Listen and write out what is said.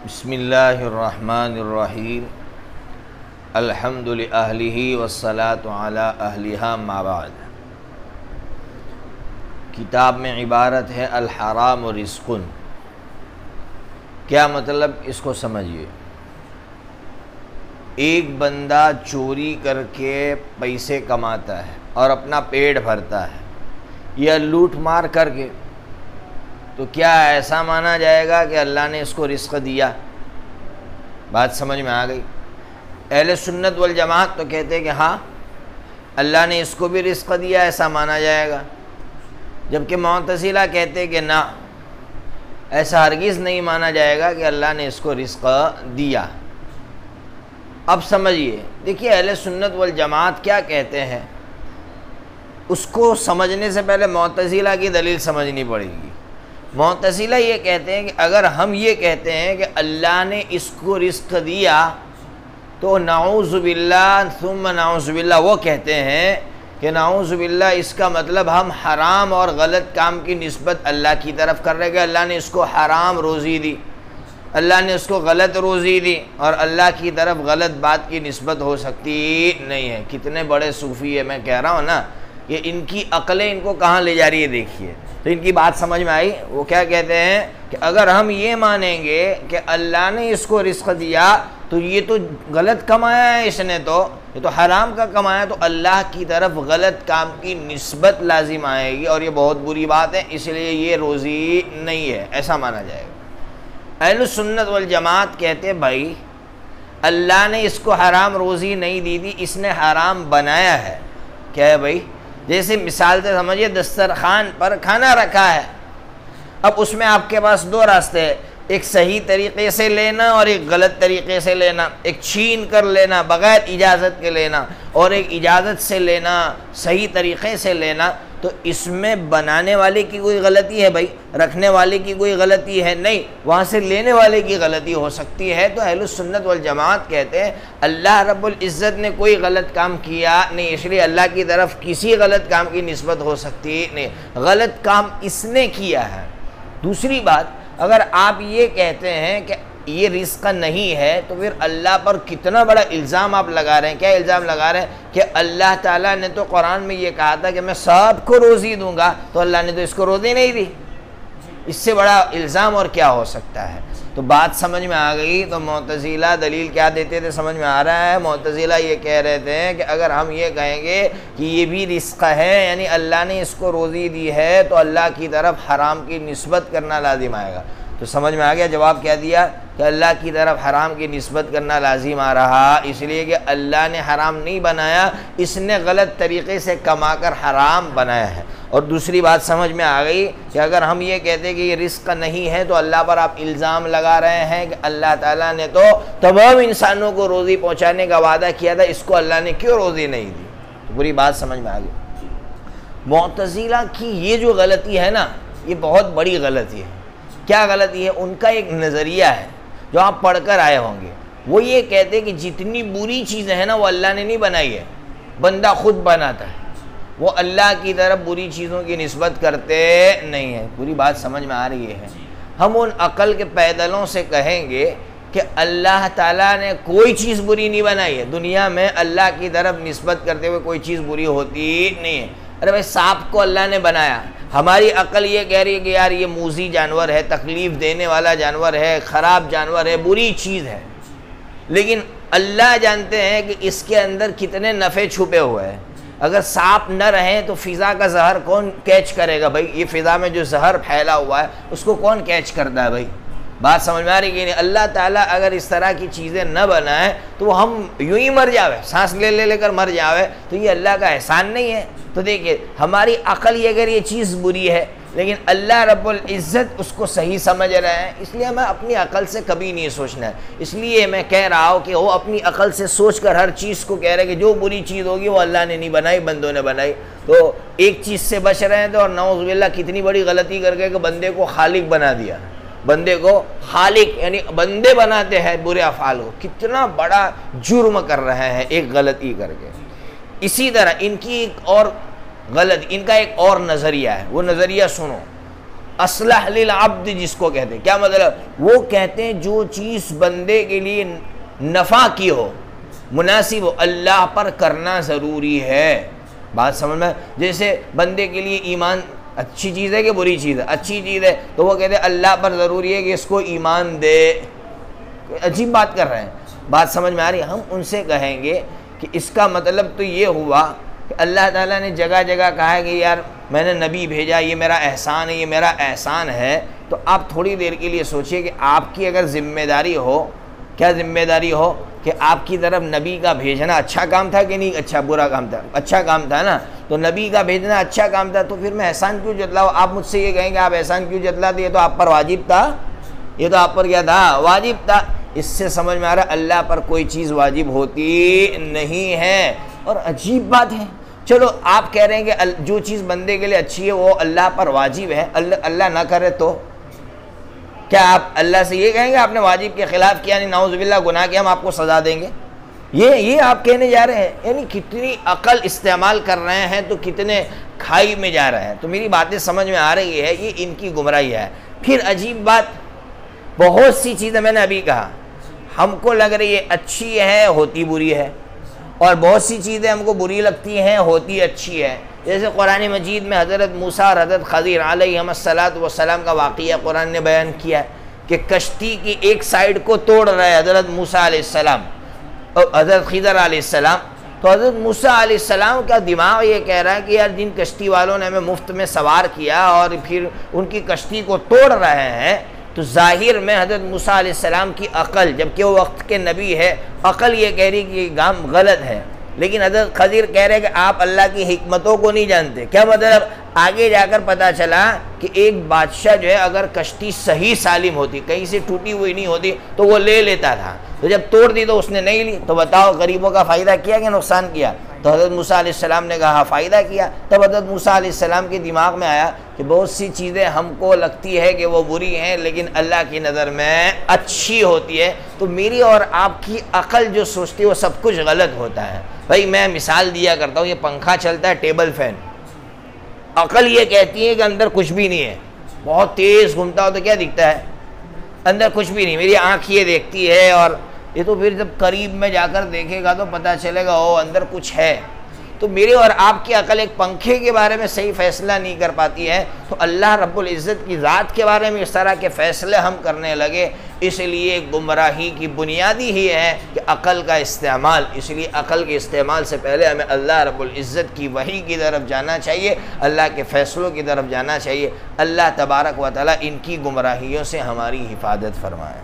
بسم اللہ الرحمن الرحیم الحمد لأہلہ والصلاة علی اہلہا ما بعد۔ کتاب میں عبارت ہے الحرام رزق۔ کیا مطلب اس کو سمجھیے۔ ایک بندہ چوری کر کے پیسے کماتا ہے اور اپنا پیٹ بھرتا ہے یا لوٹ مار کر کے، تو کیا ایسا مانا جائے گا کہ اللہ نے اس کو رزق دیا؟ بات سمجھ میں آ گئی؟ اہل سنت والجماعت تو کہتے ہیں کہ ہاں اللہ نے اس کو بھی رزق دیا، ایسا مانا جائے گا، جبکہ معتزلہ کہتے ہیں کہ نہ، ایسا ہرگز نہیں مانا جائے گا کہ اللہ نے اس کو رزق دیا۔ اب سمجھیے، دیکھیے اہل سنت والجماعت کیا کہتے ہیں، اس کو سمجھنے سے پہلے معتزلہ کی دلیل سمجھنی پڑے گی۔ معتزلہ یہ کہتے ہیں کہ اگر ہم یہ کہتے ہیں کہ اللہ نے اس کو رزق دیا تو نعوذ باللہ ثم نعوذ باللہ، وہ کہتے ہیں کہ نعوذ باللہ اس کا مطلب ہم حرام اور غلط کام کی نسبت اللہ کی طرف کر رہے کہ اللہ نے اس کو حرام روزی دی، اللہ نے اس کو غلط روزی دی، اور اللہ کی طرف غلط بات کی نسبت ہو سکتی نہیں ہے۔ کتنے بڑے صوفی ہے، میں کہہ رہا ہوں نا کہ ان کی عقلیں ان کو کہاں لے جا رہی ہے، دیکھیے تو ان کی بات سمجھ میں آئی۔ وہ کیا کہتے ہیں کہ اگر ہم یہ مانیں گے کہ اللہ نے اس کو رزق دیا تو یہ تو غلط کمایا ہے، اس نے تو یہ تو حرام کا کمایا، تو اللہ کی طرف غلط کام کی نسبت لازم آئے گی اور یہ بہت بری بات ہے، اس لیے یہ روزی نہیں ہے، ایسا مانا جائے گا۔ اہل سنت والجماعت کہتے ہیں بھائی اللہ نے اس کو حرام روزی نہیں دی تھی، اس نے حرام بنایا ہے۔ کیا ہے بھائی؟ جیسے مثال سے سمجھیے دسترخوان پر کھانا رکھا ہے، اب اس میں آپ کے پاس دو راستے ہیں، ایک صحیح طریقے سے لینا اور ایک غلط طریقے سے لینا، ایک چھین کر لینا بغیر اجازت کے لینا اور ایک اجازت سے لینا، صحیح طریقے سے لینا۔ تو اس میں بنانے والے کی کوئی غلطی ہے بھائی؟ رکھنے والے کی کوئی غلطی ہے نہیں، وہاں سے لینے والے کی غلطی ہو سکتی ہے۔ تو اہل سنت والجماعت کہتے ہیں اللہ رب العزت نے کوئی غلط کام کیا نہیں، اس لیے اللہ کی طرف کسی غلط کام کی نسبت ہو سکتی نہیں، غلط کام اس نے کیا ہے۔ دوسری بات، اگر آپ یہ کہتے ہیں کہ یہ رزق نہیں ہے تو پھر اللہ پر کتنا بڑا الزام آپ لگا رہے ہیں۔ کیا الزام لگا رہے ہیں کہ اللہ تعالیٰ نے تو قرآن میں یہ کہا تھا کہ میں سب کو روزی دوں گا، تو اللہ نے تو اس کو روزی نہیں دی، اس سے بڑا الزام اور کیا ہو سکتا ہے؟ تو بات سمجھ میں آ گئی۔ تو معتزلہ دلیل کیا دیتے تھے سمجھ میں آ رہا ہے؟ معتزلہ یہ کہہ رہے تھے کہ اگر ہم یہ کہیں گے کہ یہ بھی رزق ہے، یعنی اللہ نے اس کو روزی دی ہے، تو اللہ کی طرف حرام کی نسبت کرنا لازم آئے گا۔ تو سمجھ میں آ گیا جواب کیا دیا کہ اللہ کی طرف حرام کی نسبت کرنا لازم آ رہا، اس لیے کہ اللہ نے حرام نہیں بنایا، اس نے غلط طریقے سے کما کر حرام بنایا ہے۔ اور دوسری بات سمجھ میں آ گئی کہ اگر ہم یہ کہتے ہیں کہ یہ رزق نہیں ہے تو اللہ پر آپ الزام لگا رہے ہیں کہ اللہ تعالیٰ نے تو تمام انسانوں کو روزی پہنچانے کا وعدہ کیا تھا، اس کو اللہ نے کیوں روزی نہیں دی؟ تو پوری بات سمجھ میں آ گئی۔ معتزلہ کی یہ جو غلطی ہے نا، یہ بہت بڑی غلطی ہے۔ کیا غلطی ہے؟ ان کا ایک نظریہ ہے جو آپ پڑھ کر آئے ہوں گے، وہ یہ کہتے ہیں کہ جتنی بری چیزیں ہیں نا وہ اللہ نے نہیں بنائی ہے، بندہ خود بناتا ہے، وہ اللہ کی طرف بری چیزوں کی نسبت کرتے نہیں ہیں۔ پوری بات سمجھ میں آ رہی ہے؟ ہم ان عقل کے پیدلوں سے کہیں گے کہ اللہ تعالیٰ نے کوئی چیز بری نہیں بنائی ہے، دنیا میں اللہ کی طرف نسبت کرتے ہوئے کوئی چیز بری ہوتی نہیں ہے۔ ارے بھائی سانپ کو اللہ نے بنایا، ہماری عقل یہ کہہ رہی ہے کہ یار یہ موذی جانور ہے، تکلیف دینے والا جانور ہے، خراب جانور ہے، بری چیز ہے، لیکن اللہ جانتے ہیں کہ اس کے اندر کتنے نفع چھپے ہوئے ہیں۔ اگر سانپ نہ رہیں تو فضا کا زہر کون کیچ کرے گا بھائی؟ یہ فضا میں جو زہر پھیلا ہوا ہے اس کو کون کیچ کرتا ہے بھائی؟ بات سمجھ میں آ رہی ہے کہ نہیں؟ اللہ تعالیٰ اگر اس طرح کی چیزیں نہ بنائے تو ہم یوں ہی مر جاوے، سانس لے کر مر جاوے، تو یہ اللہ کا احسان نہیں ہے۔ تو دیکھیے ہماری عقل یہ اگر یہ چیز بری ہے لیکن اللہ رب العزت اس کو صحیح سمجھ رہے ہیں، اس لیے ہمیں اپنی عقل سے کبھی نہیں سوچنا ہے۔ اس لیے میں کہہ رہا ہوں کہ وہ اپنی عقل سے سوچ کر ہر چیز کو کہہ رہے ہیں کہ جو بری چیز ہوگی وہ اللہ نے نہیں بنائی، بندوں نے بنائی۔ تو ایک چیز سے بچ رہے ہیں تو، اور نعوذ باللہ کتنی بڑی غلطی کر کے کہ بندے کو خالق بنا دیا، بندے کو خالق یعنی بندے بناتے ہیں برے افعال کو، کتنا بڑا جرم کر رہے ہیں ایک غلطی کر کے۔ اسی طرح ان کی ایک اور غلط، ان کا ایک اور نظریہ ہے، وہ نظریہ سنو۔ اصلح للعبد جس کو کہتے ہیں، کیا مطلب؟ وہ کہتے ہیں جو چیز بندے کے لیے نفع کی ہو، مناسب ہو، اللہ پر کرنا ضروری ہے۔ بات سمجھ میں؟ جیسے بندے کے لیے ایمان اچھی چیز ہے کہ بری چیز ہے؟ اچھی چیز ہے، تو وہ کہتے ہیں اللہ پر ضروری ہے کہ اس کو ایمان دے۔ عجیب بات کر رہے ہیں، بات سمجھ میں آ رہی ہے؟ ہم ان سے کہیں گے کہ اس کا مطلب تو یہ ہوا کہ اللہ تعالیٰ نے جگہ جگہ کہا ہے کہ یار میں نے نبی بھیجا، یہ میرا احسان ہے، یہ میرا احسان ہے۔ تو آپ تھوڑی دیر کے لیے سوچئے کہ آپ کی اگر ذمہ داری ہو، کیا ذمہ داری ہو کہ آپ کی طرف نبی کا بھیجنا اچھا کام تھا کہ نہیں؟ اچھا برا کام تھا؟ اچھا کام تھا نا، تو نبی کا بھیجنا اچھا کام تھا، تو پھر میں احسان کیوں جتلاؤں؟ آپ مجھ سے یہ کہیں کہ آپ احسان کیوں جتلاتے؟ یہ تو آپ پر واجب تھا، یہ تو آپ پر کیا تھا؟ واجب تھا۔ اس سے سمجھ میں آ رہا ہے اللہ پر کوئی چیز واجب ہوتی نہیں ہے۔ اور عجیب بات ہے، چلو آپ کہہ رہے ہیں کہ جو چیز بندے کے لیے اچھی ہے وہ اللہ پر واجب ہے، اللہ نہ کرے تو کیا آپ اللہ سے یہ کہیں گے آپ نے واجب کے خلاف کیا، نہیں نعوذ باللہ گناہ کیا، ہم آپ کو سزا دیں گے؟ یہ آپ کہنے جا رہے ہیں؟ یعنی کتنی عقل استعمال کر رہے ہیں تو کتنے کھائی میں جا رہے ہیں۔ تو میری باتیں سمجھ میں آ رہی ہے، یہ ان کی گمراہی ہے۔ پھر عجیب بات، بہت سی چیزیں میں نے ابھی کہا ہم کو لگ رہی ہے اچھی ہے، ہوتی بری ہے، اور بہت سی چیزیں ہم کو بری لگتی ہیں، ہوتی اچھی ہے۔ جیسے قرآن مجید میں حضرت موسیٰ اور حضرت خضر علیہم السلام کا واقعہ قرآن نے بیان کیا ہے کہ کشتی کی ایک سائیڈ کو توڑ رہے حضرت موسیٰ علیہ السلام اور حضرت خضر علیہ السلام۔ تو حضرت موسیٰ علیہ السلام کا دماغ یہ کہہ رہا ہے کہ یار جن کشتی والوں نے ہمیں مفت میں سوار کیا اور پھر ان کی کشتی کو توڑ رہے ہیں، تو ظاہر میں حضرت موسیٰ علیہ السلام کی عقل، جبکہ وہ وقت کے نبی ہے، عقل یہ کہہ رہی کہ یہ کام غلط ہے، لیکن حضرت خضر کہہ رہے کہ آپ اللہ کی حکمتوں کو نہیں جانتے۔ کیا مطلب؟ آگے جا کر پتہ چلا کہ ایک بادشاہ جو ہے اگر کشتی صحیح سالم ہوتی، کہیں سے ٹوٹی ہوئی نہیں ہوتی، تو وہ لے لیتا تھا، تو جب توڑ دی تو اس نے نہیں لی، تو بتاؤ غریبوں کا فائدہ کیا کہ نقصان کیا؟ تو حضرت موسیٰ علیہ السلام نے کہا فائدہ کیا۔ تب حضرت موسیٰ علیہ السلام کے دماغ میں آیا کہ بہت سی چیزیں ہم کو لگتی ہے کہ وہ بری ہیں لیکن اللہ کی نظر میں اچھی ہوتی ہے، تو میری اور آپ کی عقل جو سوچتی ہے وہ سب کچھ غلط ہوتا ہے۔ بھائی میں مثال دیا کرتا ہوں، یہ پنکھا چلتا ہے ٹیبل فین، عقل یہ کہتی ہے کہ اندر کچھ بھی نہیں ہے، بہت تیز گھومتا ہو تو کیا دکھتا ہے؟ اندر کچھ بھی نہیں، میری آنکھ یہ دیکھتی ہے، اور یہ تو پھر جب قریب میں جا کر دیکھے گا تو پتہ چلے گا او اندر کچھ ہے۔ تو میرے اور آپ کی عقل ایک پنکھے کے بارے میں صحیح فیصلہ نہیں کر پاتی ہے، تو اللہ رب العزت کی ذات کے بارے میں اس طرح کے فیصلے ہم کرنے لگے۔ اس لیے گمراہی کی بنیادی ہی ہے کہ عقل کا استعمال، اس لیے عقل کے استعمال سے پہلے ہمیں اللہ رب العزت کی وحی کی طرف جانا چاہیے، اللہ کے فیصلوں کی طرف جانا چاہیے۔ اللہ تبارک و تعالی ان کی گمراہیوں سے ہماری حفاظت فرمائے۔